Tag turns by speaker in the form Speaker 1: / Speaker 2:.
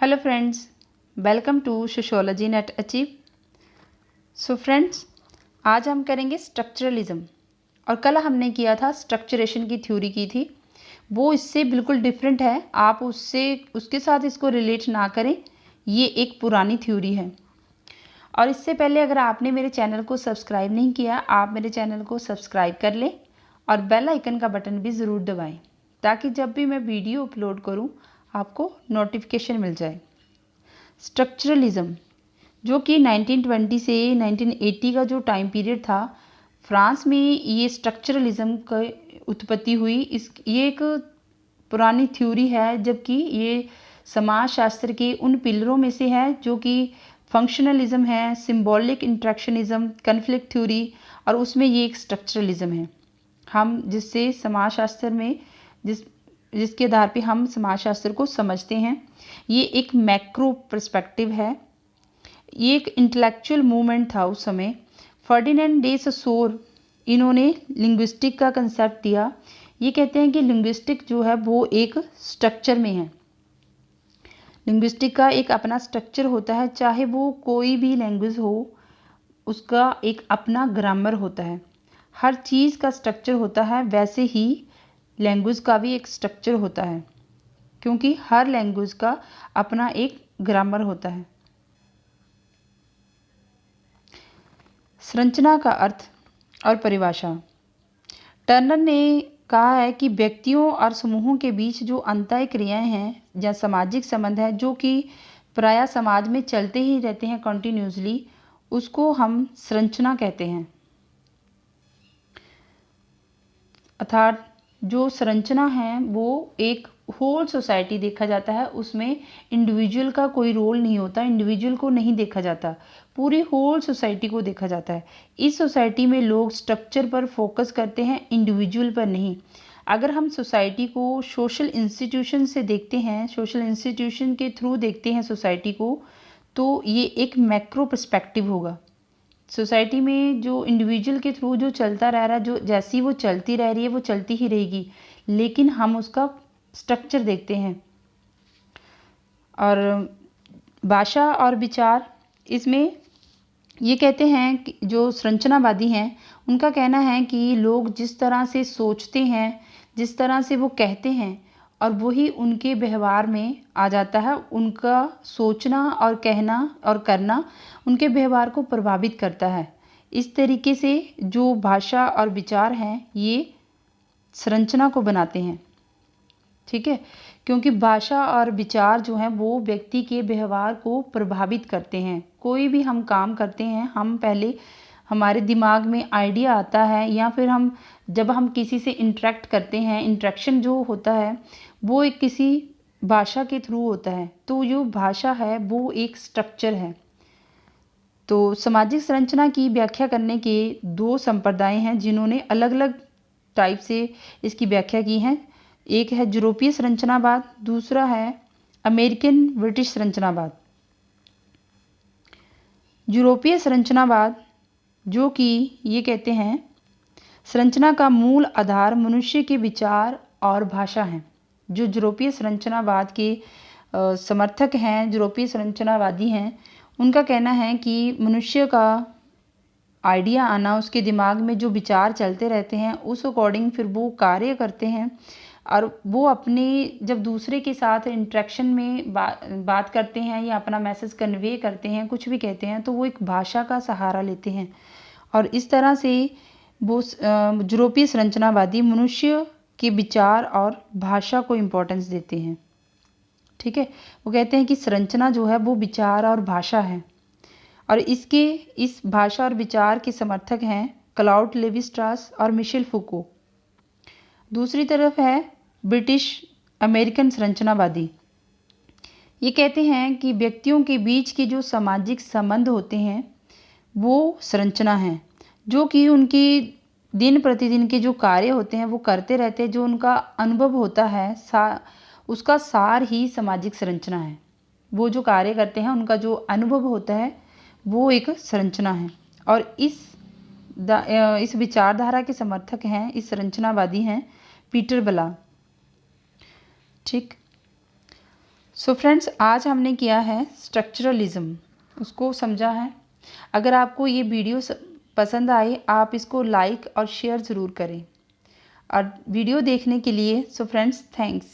Speaker 1: Hello friends, welcome to sociology net achieve. So friends, आज हम करेंगे स्ट्रक्चरलिज्म। और कल हमने किया था स्ट्रक्चरेशन की थ्योरी की थी, वो इससे बिल्कुल डिफरेंट है। आप उसके साथ इसको रिलेट ना करें, ये एक पुरानी थ्योरी है। और इससे पहले अगर आपने मेरे चैनल को सब्सक्राइब नहीं किया, आप मेरे चैनल को सब्सक्राइब कर लें और बेल आइकन का बटन भी ज़रूर दबाएं, ताकि जब भी मैं वीडियो अपलोड करूं आपको नोटिफिकेशन मिल जाए। स्ट्रक्चरलिज्म जो कि 1920 से 1980 का जो टाइम पीरियड था, फ्रांस में ये स्ट्रक्चरलिज्म की उत्पत्ति हुई। ये एक पुरानी थ्योरी है, जबकि ये समाजशास्त्र के उन पिलरों में से है जो कि फंक्शनलिज्म है, सिंबॉलिक इंट्रैक्शनिज्म, कन्फ्लिक्ट थ्योरी, और उसमें ये एक स्ट्रक्चरलिज्म है। हम जिससे समाजशास्त्र में जिसके आधार पे हम समाजशास्त्र को समझते हैं, ये एक मैक्रो पर्सपेक्टिव है। ये एक इंटेलेक्चुअल मूवमेंट था उस समय। फर्डिनेंड डे सोसोर, इन्होंने लिंग्विस्टिक का कंसेप्ट दिया। ये कहते हैं कि लिंग्विस्टिक जो है वो एक स्ट्रक्चर में है। लिंग्विस्टिक का एक अपना स्ट्रक्चर होता है, चाहे वो कोई भी लैंग्वेज हो, उसका एक अपना ग्रामर होता है। हर चीज़ का स्ट्रक्चर होता है, वैसे ही लैंग्वेज का भी एक स्ट्रक्चर होता है, क्योंकि हर लैंग्वेज का अपना एक ग्रामर होता है। संरचना का अर्थ और परिभाषा। टर्नर ने कहा है कि व्यक्तियों और समूहों के बीच जो अंतः क्रियाएं हैं या सामाजिक संबंध है, जो कि प्रायः समाज में चलते ही रहते हैं कंटिन्यूसली, उसको हम संरचना कहते हैं। अर्थात जो संरचना है वो एक होल सोसाइटी देखा जाता है, उसमें इंडिविजुअल का कोई रोल नहीं होता, इंडिविजुअल को नहीं देखा जाता, पूरी होल सोसाइटी को देखा जाता है। इस सोसाइटी में लोग स्ट्रक्चर पर फोकस करते हैं, इंडिविजुअल पर नहीं। अगर हम सोसाइटी को सोशल इंस्टीट्यूशन से देखते हैं, सोशल इंस्टीट्यूशन के थ्रू देखते हैं सोसाइटी को, तो ये एक मैक्रो पर्सपेक्टिव होगा। सोसाइटी में जो इंडिविजुअल के थ्रू जो चलता रह रहा है, जो जैसी वो चलती रह रही है वो चलती ही रहेगी, लेकिन हम उसका स्ट्रक्चर देखते हैं। और भाषा और विचार, इसमें ये कहते हैं कि जो संरचनावादी हैं उनका कहना है कि लोग जिस तरह से सोचते हैं, जिस तरह से वो कहते हैं, और वही उनके व्यवहार में आ जाता है। उनका सोचना और कहना और करना उनके व्यवहार को प्रभावित करता है। इस तरीके से जो भाषा और विचार हैं ये संरचना को बनाते हैं, ठीक है। क्योंकि भाषा और विचार जो हैं वो व्यक्ति के व्यवहार को प्रभावित करते हैं। कोई भी हम काम करते हैं, हम पहले हमारे दिमाग में आइडिया आता है, या फिर जब हम किसी से इंटरेक्ट करते हैं, इंटरेक्शन जो होता है वो एक किसी भाषा के थ्रू होता है। तो जो भाषा है वो एक स्ट्रक्चर है। तो सामाजिक संरचना की व्याख्या करने के दो संप्रदाय हैं जिन्होंने अलग अलग टाइप से इसकी व्याख्या की है। एक है यूरोपीय संरचनावाद, दूसरा है अमेरिकन ब्रिटिश संरचनावाद। यूरोपीय संरचनावाद जो कि ये कहते हैं संरचना का मूल आधार मनुष्य के विचार और भाषा हैं। जो यूरोपीय संरचनावाद के समर्थक हैं, यूरोपीय संरचनावादी हैं, उनका कहना है कि मनुष्य का आइडिया आना, उसके दिमाग में जो विचार चलते रहते हैं, उस अकॉर्डिंग फिर वो कार्य करते हैं। और वो अपने जब दूसरे के साथ इंटरेक्शन में बात करते हैं या अपना मैसेज कन्वे करते हैं, कुछ भी कहते हैं, तो वो एक भाषा का सहारा लेते हैं। और इस तरह से वो यूरोपीय संरचनावादी मनुष्य के विचार और भाषा को इम्पोर्टेंस देते हैं, ठीक है। वो कहते हैं कि संरचना जो है वो विचार और भाषा है। और इस भाषा और विचार के समर्थक हैं क्लाउड लेवी-स्ट्रास और मिशेल फूको। दूसरी तरफ है ब्रिटिश अमेरिकन संरचनावादी। ये कहते हैं कि व्यक्तियों के बीच के जो सामाजिक संबंध होते हैं वो संरचना है, जो कि उनकी दिन प्रतिदिन के जो कार्य होते हैं वो करते रहते हैं। जो उनका अनुभव होता है उसका सार ही सामाजिक संरचना है। वो जो कार्य करते हैं, उनका जो अनुभव होता है वो एक संरचना है। और इस विचारधारा के समर्थक हैं, इस संरचनावादी हैं पीटर बला, ठीक। सो फ्रेंड्स, आज हमने किया है स्ट्रक्चरलिज्म, उसको समझा है। अगर आपको ये वीडियो पसंद आए, आप इसको लाइक और शेयर ज़रूर करें। और वीडियो देखने के लिए सो फ्रेंड्स, थैंक्स।